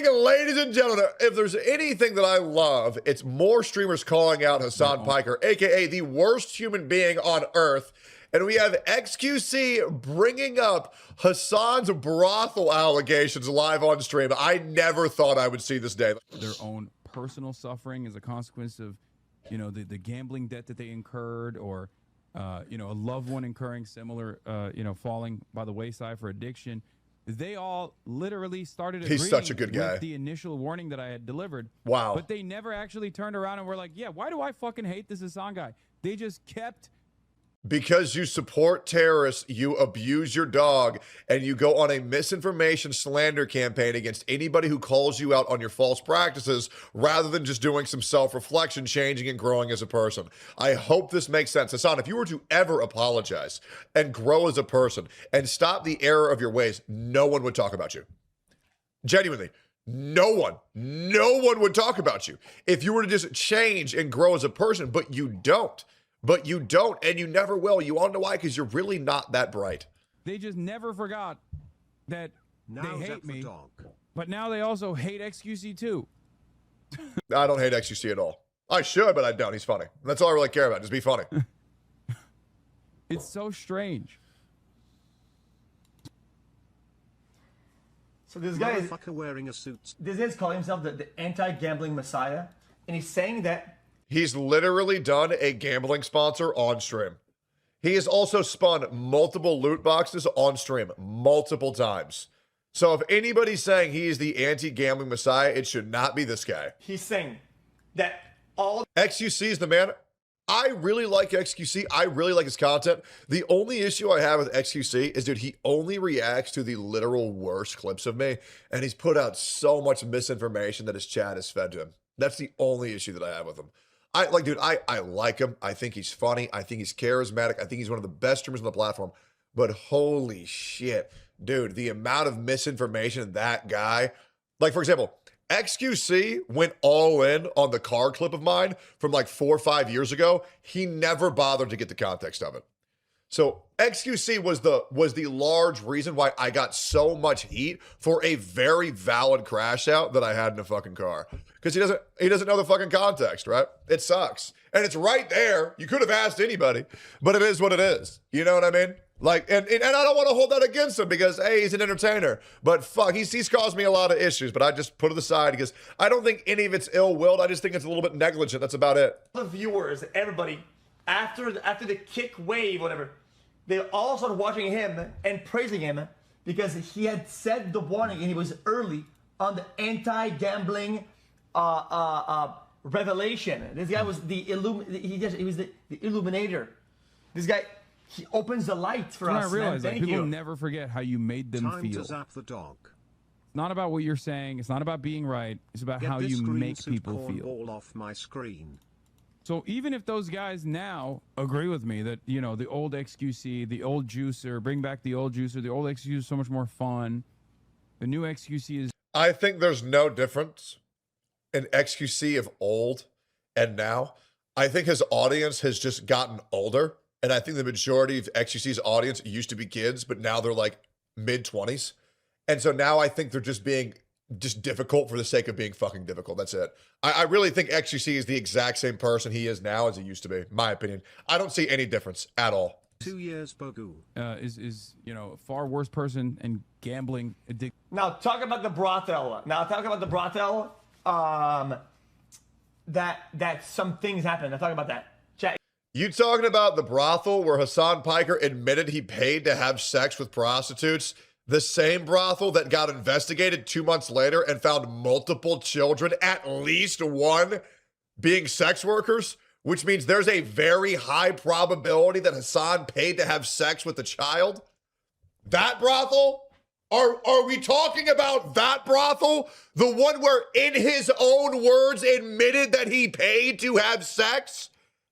morning, ladies and gentlemen. If there's anything that I love, it's more streamers calling out Hasan Piker, aka the worst human being on earth. And we have XQC bringing up Hasan's brothel allegations live on stream. I never thought I would see this day. Their own personal suffering as a consequence of, you know, the gambling debt that they incurred, or, you know, a loved one incurring similar, you know, falling by the wayside for addiction. They all literally started agreeing He's such a good guy. with the initial warning that I had delivered. Wow. But they never actually turned around and were like, yeah, why do I fucking hate this Hasan guy? They just kept... Because you support terrorists, you abuse your dog, and you go on a misinformation slander campaign against anybody who calls you out on your false practices, rather than just doing some self-reflection, changing and growing as a person. I hope this makes sense. Hasan, if you were to ever apologize and grow as a person and stop the error of your ways, no one would talk about you. Genuinely. No one would talk about you if you were to just change and grow as a person, but you don't. But you don't, and you never will. You all know why? Because you're really not that bright. They just never forgot that they hate me, but now they also hate XQC too. I don't hate XQC at all. I should, but I don't. He's funny. That's all I really care about. Just be funny. It's so strange. So this guy is wearing a suit. This is calling himself the anti-gambling messiah, and he's saying that he's literally done a gambling sponsor on stream. He has also spun multiple loot boxes on stream multiple times. So if anybody's saying he is the anti-gambling messiah, it should not be this guy. He's saying that all... XQC is the man. I really like XQC. I really like his content. The only issue I have with XQC is, dude, he only reacts to the literal worst clips of me, and he's put out so much misinformation that his chat has fed to him. That's the only issue that I have with him. I like him. I think he's funny. I think he's charismatic. I think he's one of the best streamers on the platform. But holy shit, dude, the amount of misinformation that guy, like, for example, XQC went all in on the car clip of mine from like 4 or 5 years ago. He never bothered to get the context of it. So XQC was the large reason why I got so much heat for a very valid crash out that I had in a fucking car. Because he doesn't know the fucking context, right? It sucks. And it's right there. You could have asked anybody, but it is what it is. You know what I mean? Like, and I don't want to hold that against him because, hey, he's an entertainer. But fuck, he's caused me a lot of issues, but I just put it aside because I don't think any of it's ill-willed. I just think it's a little bit negligent. That's about it. The viewers, everybody, after the kick wave, whatever, they all started watching him and praising him because he had said the warning and he was early on the anti-gambling revelation. This guy was the illuminator. This guy, he opens the light for us. I realize man. that people never forget how you made them feel. To zap the dog. It's not about what you're saying. It's not about being right. It's about how you make people feel. Ball off my screen. So even if those guys now agree with me that, you know, the old XQC, the old juicer, bring back the old juicer, the old XQC is so much more fun. The new XQC is... I think there's no difference in XQC of old and now. I think his audience has just gotten older. And I think the majority of XQC's audience used to be kids, but now they're like mid-20s. And so now I think they're just being difficult for the sake of being fucking difficult. That's it. I really think XQC is the exact same person he is now as he used to be, my opinion. I don't see any difference at all. 2 years Bogu. Is you know, a far worse person and gambling addict. Now talk about the brothel. That some things happened. Now talk about that. Chat. You talking about the brothel where Hasan Piker admitted he paid to have sex with prostitutes? The same brothel that got investigated 2 months later and found multiple children, at least one, being sex workers, which means there's a very high probability that Hasan paid to have sex with a child. That brothel? Are we talking about that brothel? The one where, in his own words, admitted that he paid to have sex?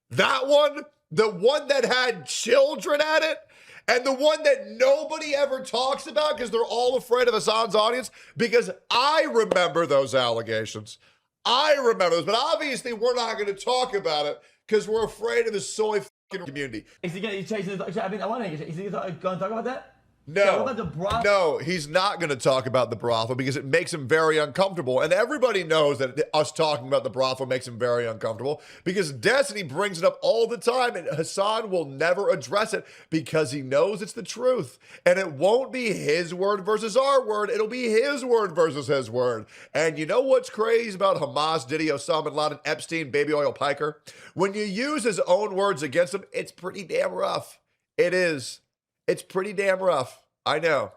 That one? The one that had children at it? And the one that nobody ever talks about because they're all afraid of Hasan's audience? Because I remember those allegations. I remember those, but obviously we're not going to talk about it because we're afraid of the soy fucking community. Is he going to? I mean, I want to. Is he going to talk about that? What about the brothel? No, he's not going to talk about the brothel because it makes him very uncomfortable. And everybody knows that us talking about the brothel makes him very uncomfortable because Destiny brings it up all the time and Hasan will never address it because he knows it's the truth. And it won't be his word versus our word. It'll be his word versus his word. And you know what's crazy about Hamas, Diddy, Osama bin Laden, Epstein, Baby Oil Piker? When you use his own words against him, it's pretty damn rough. It is. It's pretty damn rough. I know.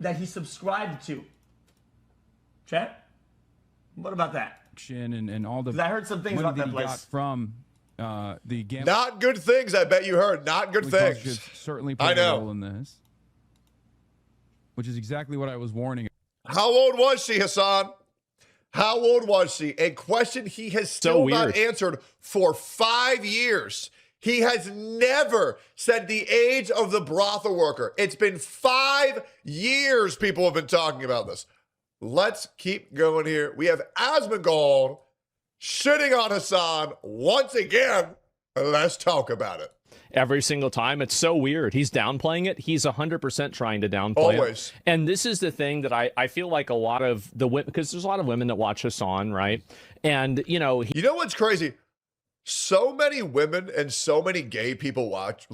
That he subscribed to. Chat? What about that? And all the 'Cause I heard some things money about that he place. got from the gambling. Not good things, I bet you heard. Not good things. Certainly I played a know. role in this, which is exactly what I was warning. How old was she, Hasan? How old was she? A question he has still not answered for 5 years. He has never said the age of the brothel worker. It's been 5 years people have been talking about this. Let's keep going here. We have Asmongold shitting on Hasan once again. Let's talk about it. Every single time. It's so weird. He's downplaying it. He's 100% trying to downplay Always. it. And this is the thing that I feel like a lot of the women, because there's a lot of women that watch Hasan, right? And, you know, You know what's crazy? So many women and so many gay people watch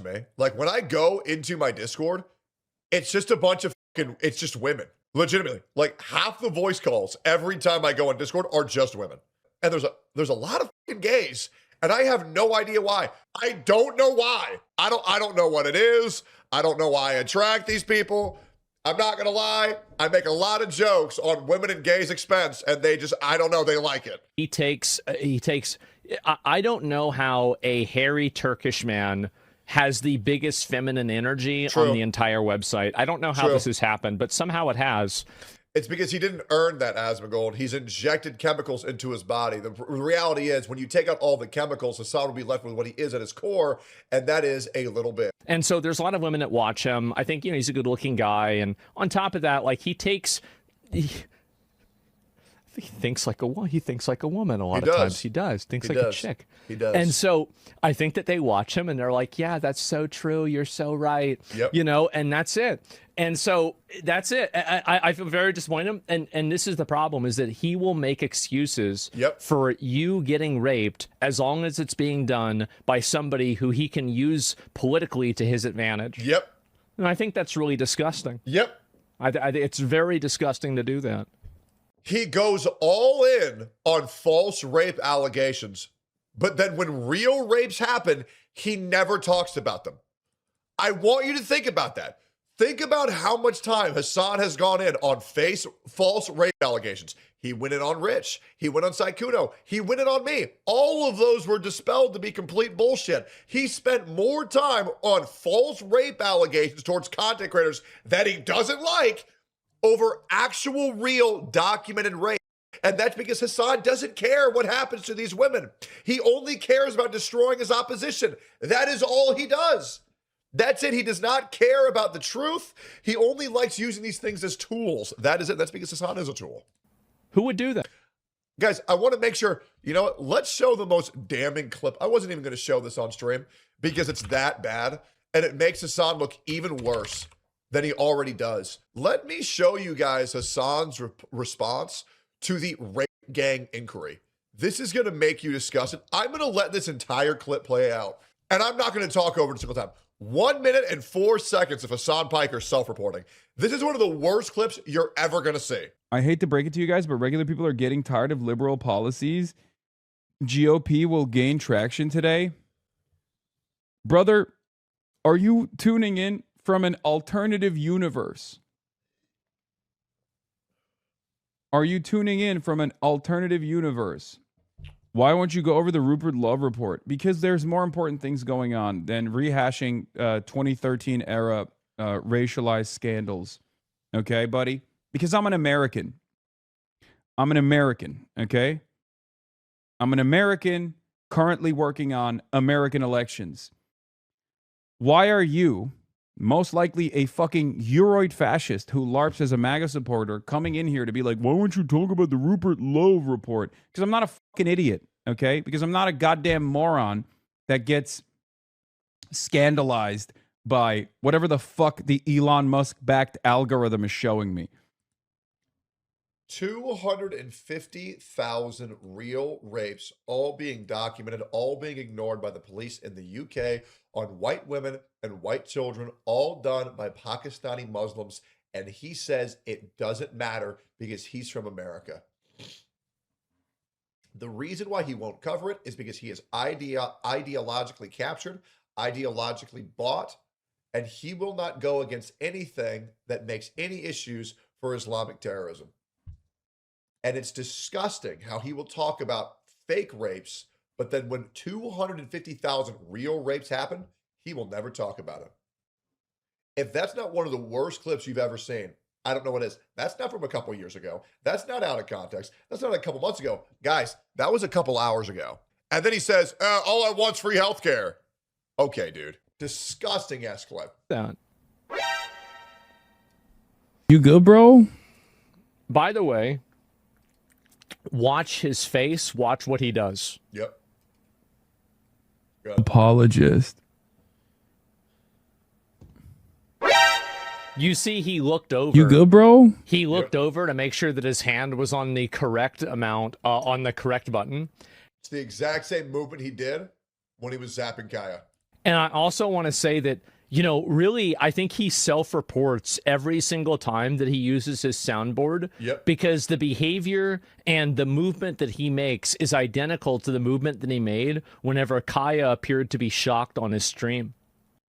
me. Like when I go into my Discord, it's just a bunch of it's just women. Legitimately. Like half the voice calls every time I go on Discord are just women. And there's a lot of fucking gays. And I have no idea why. I don't know why. I don't know what it is. I don't know why I attract these people. I'm not gonna lie. I make a lot of jokes on women and gays' expense, and they just, I don't know, they like it. he takes, I don't know how a hairy Turkish man has the biggest feminine energy on the entire website. I don't know how this has happened, but somehow it has. It's because he didn't earn that Asmongold. He's injected chemicals into his body. The reality is, when you take out all the chemicals, Hasan will be left with what he is at his core, and that is a little bit. And so there's a lot of women that watch him. I think, you know, he's a good looking guy. And on top of that, like he thinks like a woman a lot of times. He does. Thinks like a chick. He does. And so I think that they watch him and they're like, yeah, that's so true. You're so right. Yep. You know, and that's it. And so that's it. I feel very disappointed. And this is the problem, is that he will make excuses for you getting raped as long as it's being done by somebody who he can use politically to his advantage. Yep. And I think that's really disgusting. Yep. It's very disgusting to do that. He goes all in on false rape allegations, but then when real rapes happen, he never talks about them. I want you to think about that. Think about how much time Hasan has gone in on false rape allegations. He went in on Rich. He went on Saikuno. He went in on me. All of those were dispelled to be complete bullshit. He spent more time on false rape allegations towards content creators that he doesn't like over actual, real, documented rape. And that's because Hasan doesn't care what happens to these women. He only cares about destroying his opposition. That is all he does. That's it. He does not care about the truth. He only likes using these things as tools. That is it. That's because Hasan is a tool. Who would do that? Guys, I want to make sure, you know what? Let's show the most damning clip. I wasn't even going to show this on stream because it's that bad. And it makes Hasan look even worse than he already does. Let me show you guys Hasan's response to the rape gang inquiry. This is going to make you disgusted. I'm going to let this entire clip play out. And I'm not going to talk over it a single time. 1 minute and 4 seconds of Hasan Piker self-reporting. This is one of the worst clips you're ever going to see. I hate to break it to you guys, but regular people are getting tired of liberal policies. GOP will gain traction today. Brother, are you tuning in from an alternative universe? Are you tuning in from an alternative universe? Why won't you go over the Rupert Love report? Because there's more important things going on than rehashing 2013 era racialized scandals. Okay, buddy? Because I'm an American. I'm an American, okay? I'm an American currently working on American elections. Why are you, most likely a fucking Euroid fascist who LARPs as a MAGA supporter, coming in here to be like, why won't you talk about the Rupert Love report? Because I'm not a fucking idiot, okay? Because I'm not a goddamn moron that gets scandalized by whatever the fuck the Elon Musk backed algorithm is showing me. 250,000 real rapes, all being documented, all being ignored by the police in the UK on white women and white children, all done by Pakistani Muslims. And he says it doesn't matter because he's from America. The reason why he won't cover it is because he is ideologically captured, ideologically bought, and he will not go against anything that makes any issues for Islamic terrorism. And it's disgusting how he will talk about fake rapes, but then when 250,000 real rapes happen, he will never talk about it. If that's not one of the worst clips you've ever seen, I don't know what is. That's not from a couple years ago. That's not out of context. That's not a couple months ago. Guys, that was a couple hours ago. And then he says, all I want's free healthcare. Okay, dude. Disgusting ass clip. You good, bro? By the way, watch his face. Watch what he does. Yep. Apologist. You see, he looked over. You good, bro? He looked over to make sure that his hand was on the correct amount, on the correct button. It's the exact same movement he did when he was zapping Kaya. And I also want to say that, you know, really, I think he self-reports every single time that he uses his soundboard. Yep. Because the behavior and the movement that he makes is identical to the movement that he made whenever Kaya appeared to be shocked on his stream.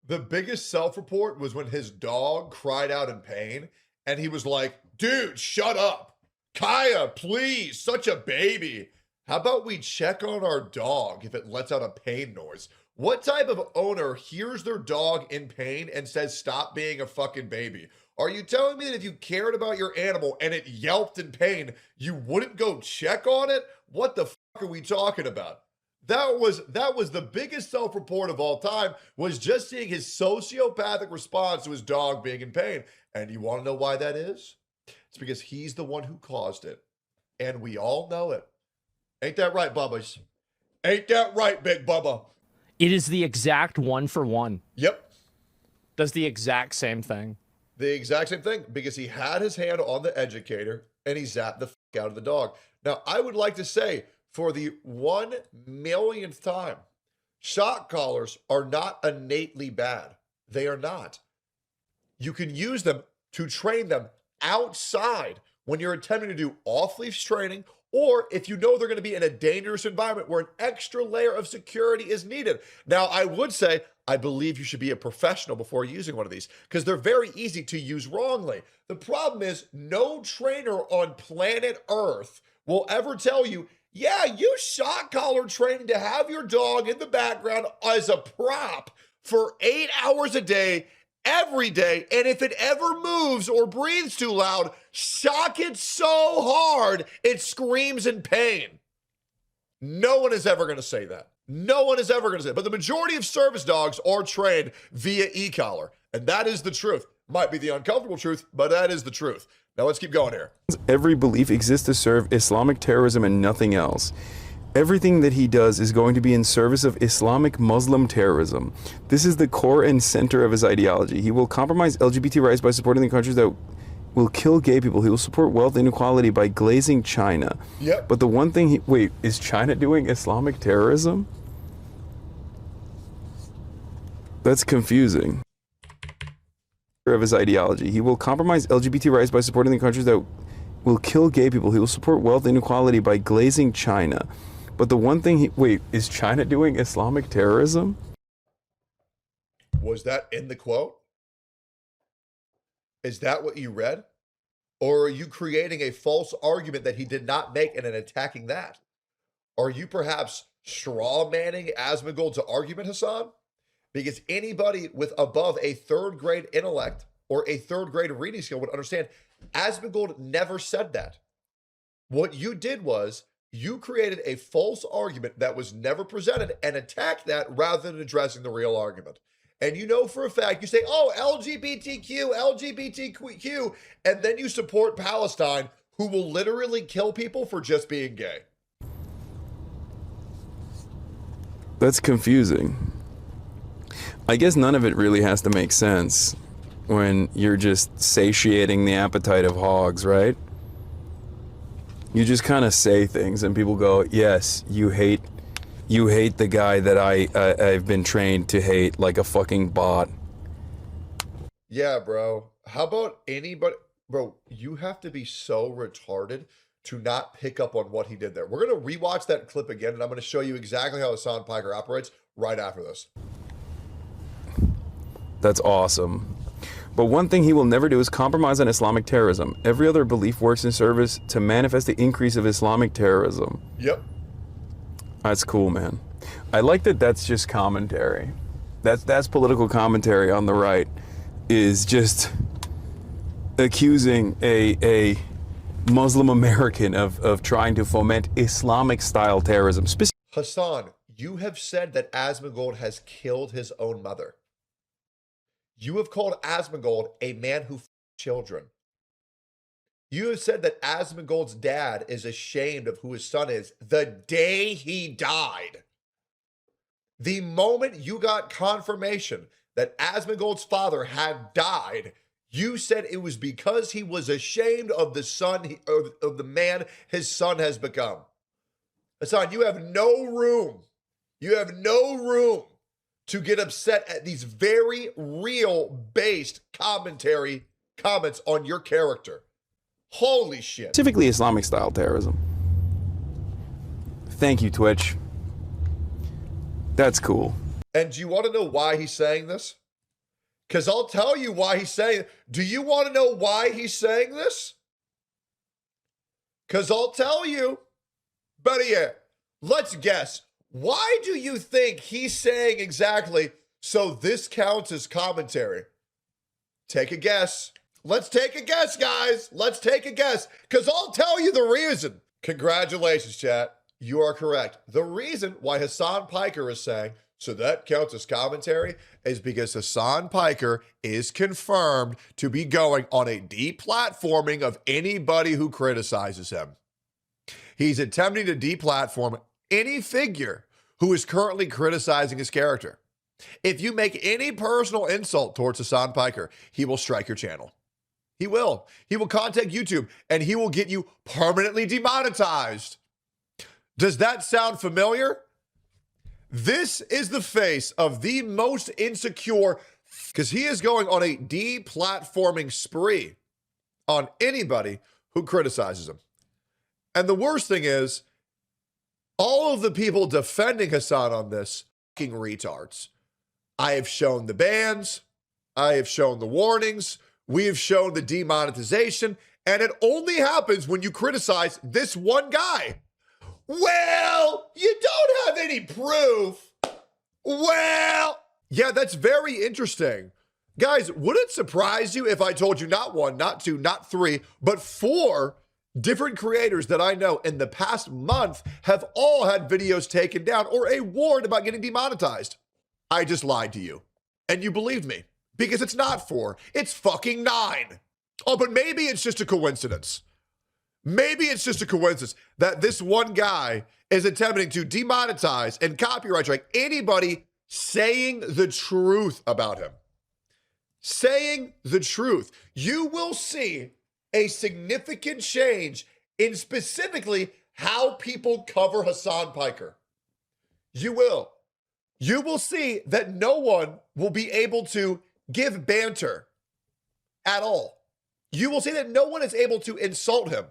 The biggest self-report was when his dog cried out in pain, and he was like, dude, shut up. Kaya, please, such a baby. How about we check on our dog if it lets out a pain noise? What type of owner hears their dog in pain and says, stop being a fucking baby? Are you telling me that if you cared about your animal and it yelped in pain, you wouldn't go check on it? What the fuck are we talking about? That was the biggest self-report of all time, was just seeing his sociopathic response to his dog being in pain. And you want to know why that is? It's because he's the one who caused it. And we all know it. Ain't that right, Bubbas? Ain't that right, Big Bubba? It is the exact 1-for-1. Yep. Does the exact same thing. The exact same thing, because he had his hand on the educator and he zapped the fuck out of the dog. Now, I would like to say, for the 1 millionth time, shot callers are not innately bad. They are not. You can use them to train them outside when you're attempting to do off-leash training, or if you know they're going to be in a dangerous environment where an extra layer of security is needed. Now, I would say, I believe you should be a professional before using one of these, because they're very easy to use wrongly. The problem is, no trainer on planet Earth will ever tell you, yeah, use shot collar training to have your dog in the background as a prop for 8 hours a day, every day. And if it ever moves or breathes too loud, shock it so hard it screams in pain. No one is ever going to say that. No one is ever going to say it. But the majority of service dogs are trained via e-collar. And that is the truth. Might be the uncomfortable truth, but that is the truth. Now let's keep going here. Every belief exists to serve Islamic terrorism and nothing else. Everything that he does is going to be in service of Islamic Muslim terrorism. This is the core and center of his ideology. He will compromise LGBT rights by supporting the countries that will kill gay people. He will support wealth inequality by glazing China. Yep. But the one thing wait, is China doing Islamic terrorism? That's confusing. Of his ideology. He will compromise LGBT rights by supporting the countries that will kill gay people. He will support wealth inequality by glazing China. But the one thing wait, is China doing Islamic terrorism? Was that in the quote? Is that what you read? Or are you creating a false argument that he did not make and then attacking that? Are you perhaps straw manning Asmongold's argument, Hasan? Because anybody with above a 3rd grade intellect or a 3rd grade reading skill would understand Asmongold never said that. What you did was you created a false argument that was never presented and attacked that rather than addressing the real argument. And you know for a fact, you say, oh, LGBTQ, and then you support Palestine, who will literally kill people for just being gay. That's confusing. I guess none of it really has to make sense when you're just satiating the appetite of hogs, right? You just kind of say things and people go, yes, you hate the guy that I've been trained to hate like a fucking bot. Yeah, bro. How about anybody? Bro, you have to be so retarded to not pick up on what he did there. We're going to rewatch that clip again, and I'm going to show you exactly how Hasan Piker operates right after this. That's awesome. But one thing he will never do is compromise on Islamic terrorism. Every other belief works in service to manifest the increase of Islamic terrorism. Yep. That's cool, man. I like that that's just commentary. That's political commentary on the right, is just accusing a Muslim American of trying to foment Islamic-style terrorism. Hasan, you have said that Asmongold has killed his own mother. You have called Asmongold a man who children. You have said that Asmongold's dad is ashamed of who his son is the day he died. The moment you got confirmation that Asmongold's father had died, you said it was because he was ashamed of the son, of the man his son has become. Hasan, you have no room. You have no room to get upset at these very real based comments on your character. Holy shit. Specifically Islamic style terrorism. Thank you, Twitch. That's cool. And do you want to know why he's saying this? Because I'll tell you why he's saying it. Do you want to know why he's saying this? Because I'll tell you. Better yet, let's guess. Why do you think he's saying exactly, so this counts as commentary? Take a guess. Let's take a guess, guys. Let's take a guess. Because I'll tell you the reason. Congratulations, chat. You are correct. The reason why Hasan Piker is saying, so that counts as commentary, is because Hasan Piker is confirmed to be going on a deplatforming of anybody who criticizes him. He's attempting to deplatform any figure who is currently criticizing his character. If you make any personal insult towards Hasan Piker, he will strike your channel. He will. He will contact YouTube and he will get you permanently demonetized. Does that sound familiar? This is the face of the most insecure, because he is going on a deplatforming spree on anybody who criticizes him. And the worst thing is, all of the people defending Hasan on this fucking retards. I have shown the bans. I have shown the warnings. We have shown the demonetization. And it only happens when you criticize this one guy. Well, you don't have any proof. Well, yeah, that's very interesting. Guys, would it surprise you if I told you not one, not two, not three, but 4 different creators that I know in the past month have all had videos taken down or a warning about getting demonetized? I just lied to you. And you believed me. Because it's not 4, it's fucking 9. Oh, but maybe it's just a coincidence. Maybe it's just a coincidence that this one guy is attempting to demonetize and copyright strike anybody saying the truth about him. Saying the truth. You will see a significant change in specifically how people cover Hasan Piker. You will. You will see that no one will be able to give banter at all. You will see that no one is able to insult him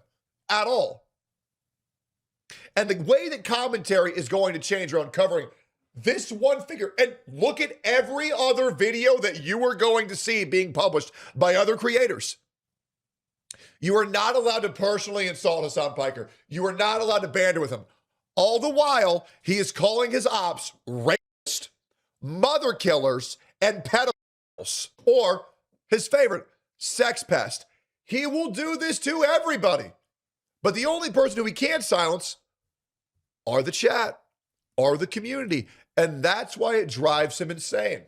at all. And the way that commentary is going to change around covering this one figure, and look at every other video that you are going to see being published by other creators. You are not allowed to personally insult Hasan Piker. You are not allowed to banter with him. All the while, he is calling his ops rapists, mother killers, and pedophiles, or his favorite, sex pest. He will do this to everybody. But the only person who he can't silence are the chat, are the community. And that's why it drives him insane.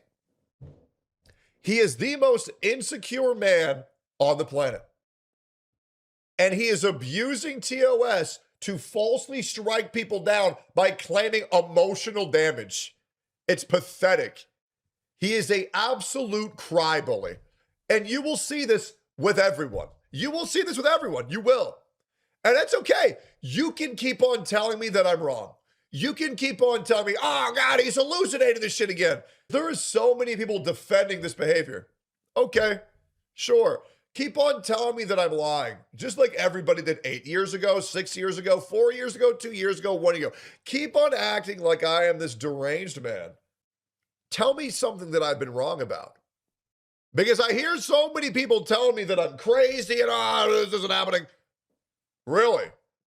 He is the most insecure man on the planet. And he is abusing TOS to falsely strike people down by claiming emotional damage. It's pathetic. He is a absolute cry bully. And you will see this with everyone. You will see this with everyone. You will. And that's okay. You can keep on telling me that I'm wrong. You can keep on telling me, oh God, he's hallucinating this shit again. There is so many people defending this behavior. Okay, sure. Keep on telling me that I'm lying. Just like everybody did 8 years ago, 6 years ago, 4 years ago, 2 years ago, 1 year ago. Keep on acting like I am this deranged man. Tell me something that I've been wrong about. Because I hear so many people telling me that I'm crazy and this isn't happening. Really?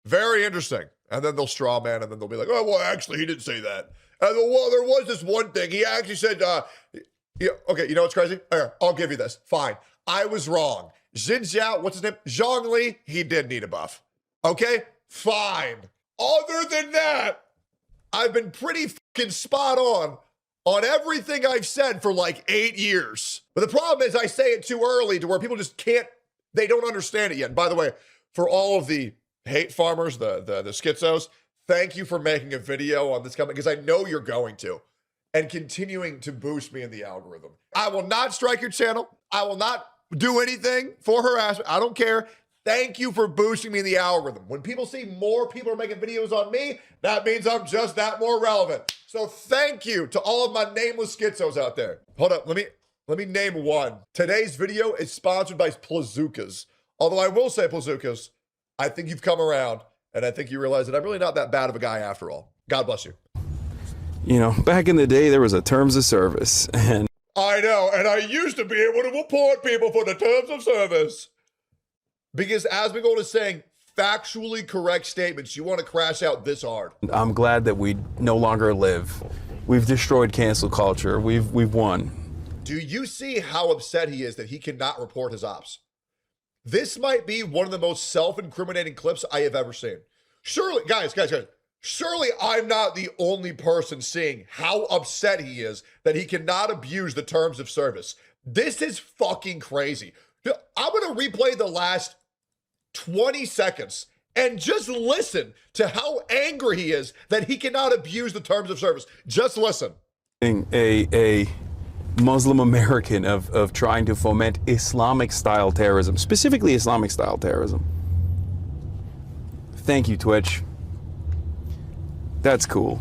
Very interesting. And then they'll straw man and then they'll be like, oh, well, actually, he didn't say that. And then, well, there was this one thing. He actually said, okay, you know what's crazy? Here, I'll give you this. Fine. I was wrong. Xin Zhao, what's his name? Zhongli, he did need a buff. Okay? Fine. Other than that, I've been pretty fucking spot on everything I've said for like 8 years. But the problem is I say it too early to where people just can't, they don't understand it yet. And by the way, for all of the hate farmers, the schizos, thank you for making a video on this comment because I know you're going to and continuing to boost me in the algorithm. I will not strike your channel. I will not do anything for harassment. I don't care. Thank you for boosting me in the algorithm. When people see more people are making videos on me, that means I'm just that more relevant. So thank you to all of my nameless schizos out there. Hold up, let me name one. Today's video is sponsored by Plazookas. Although I will say, Plazookas, I think you've come around, and I think you realize that I'm really not that bad of a guy after all. God bless you. You know, back in the day, there was a terms of service, and I know, and I used to be able to report people for the terms of service. Because as we go to saying factually correct statements, you want to crash out this hard. I'm glad that we no longer live. We've destroyed cancel culture. We've won. Do you see how upset he is that he cannot report his ops? This might be one of the most self-incriminating clips I have ever seen. Surely, guys, surely I'm not the only person seeing how upset he is that he cannot abuse the terms of service. This is fucking crazy. I'm going to replay the last 20 seconds and just listen to how angry he is that he cannot abuse the terms of service. Just listen. A Muslim American of trying to foment Islamic style terrorism, specifically Islamic style terrorism. Thank you, Twitch. That's cool.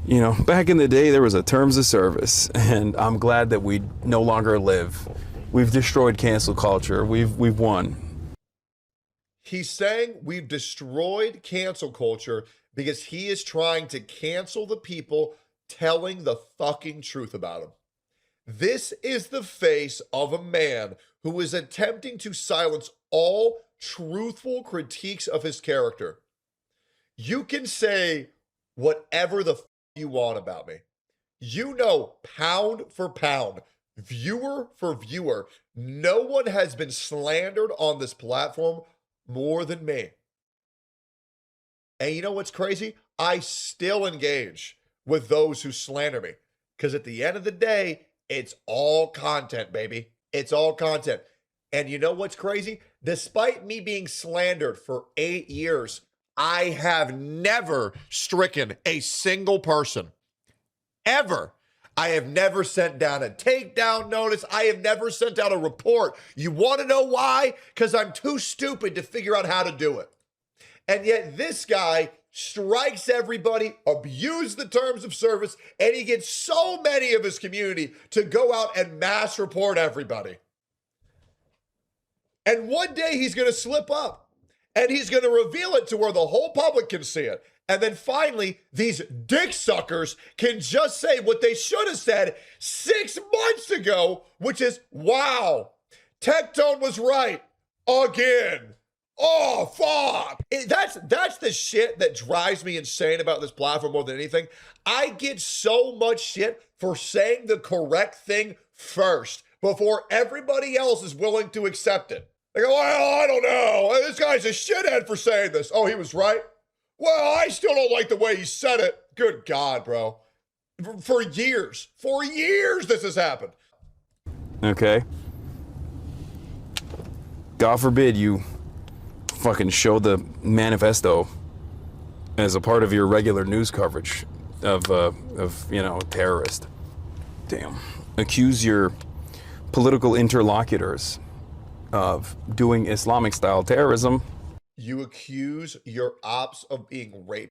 You know, back in the day, there was a terms of service, and I'm glad that we no longer live. We've destroyed cancel culture. We've won. He's saying we've destroyed cancel culture because he is trying to cancel the people telling the fucking truth about him. This is the face of a man who is attempting to silence all truthful critiques of his character. You can say whatever the you want about me. You know, pound for pound, viewer for viewer, no one has been slandered on this platform more than me. And you know what's crazy? I still engage with those who slander me because at the end of the day, it's all content, baby. It's all content. And you know what's crazy? Despite me being slandered for 8 years, I have never stricken a single person. Ever. I have never sent down a takedown notice. I have never sent out a report. You want to know why? Because I'm too stupid to figure out how to do it. And yet this guy strikes everybody, abuses the terms of service, and he gets so many of his community to go out and mass report everybody. And one day he's going to slip up. And he's going to reveal it to where the whole public can see it. And then finally, these dick suckers can just say what they should have said 6 months ago, which is, wow, Tectone was right again. Oh, fuck. That's the shit that drives me insane about this platform more than anything. I get so much shit for saying the correct thing first before everybody else is willing to accept it. They go, well, I don't know. This guy's a shithead for saying this. Oh, he was right? Well, I still don't like the way he said it. Good God, bro. For years this has happened. Okay. God forbid you fucking show the manifesto as a part of your regular news coverage of you know, a terrorist. Damn. accuse your political interlocutors of doing Islamic style terrorism. You accuse your ops of being rapists,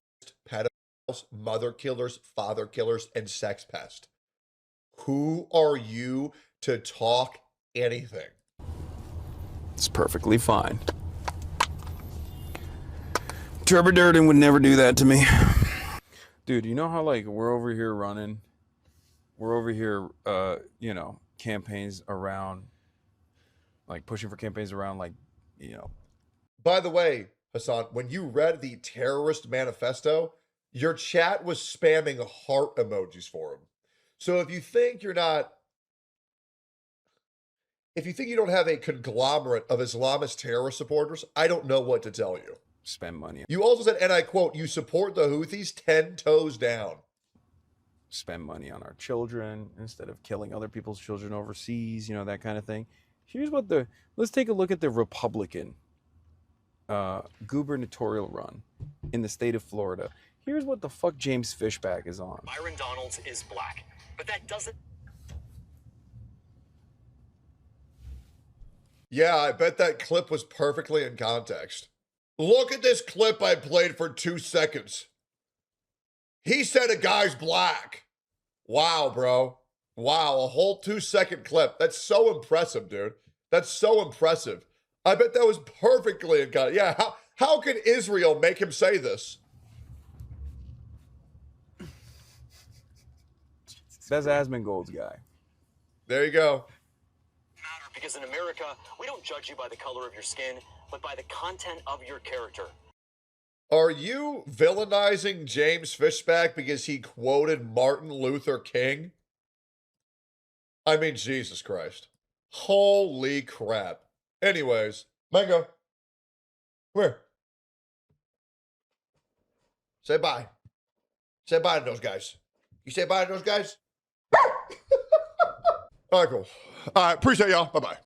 pedophiles, mother killers, father killers, and sex pests. Who are you to talk anything? It's perfectly fine. Trevor Durden would never do that to me. Dude, you know how like we're over here running, you know, campaigns around, like pushing for campaigns around, like, you know. By the way, Hasan, when you read the terrorist manifesto, your chat was spamming heart emojis for him. So if you think you don't have a conglomerate of Islamist terrorist supporters, I don't know what to tell you. Spend money. You also said, and I quote, you support the Houthis 10 toes down. Spend money on our children instead of killing other people's children overseas, you know, that kind of thing. Here's what let's take a look at the Republican gubernatorial run in the state of Florida. Here's what the fuck James Fishback is on. Byron Donalds is black, but that doesn't... Yeah, I bet that clip was perfectly in context. Look at this clip I played for 2 seconds. He said a guy's black. Wow, bro. Wow, a whole 2-second clip. That's so impressive, dude. That's so impressive. I bet that was perfectly in context. Yeah, how can Israel make him say this? That's Asmongold's guy. There you go. Because in America, we don't judge you by the color of your skin, but by the content of your character. Are you villainizing James Fishback because he quoted Martin Luther King? I mean, Jesus Christ. Holy crap. Anyways, Mango, come here. Say bye. Say bye to those guys. You say bye to those guys? All right, cool. All right, appreciate y'all. Bye-bye.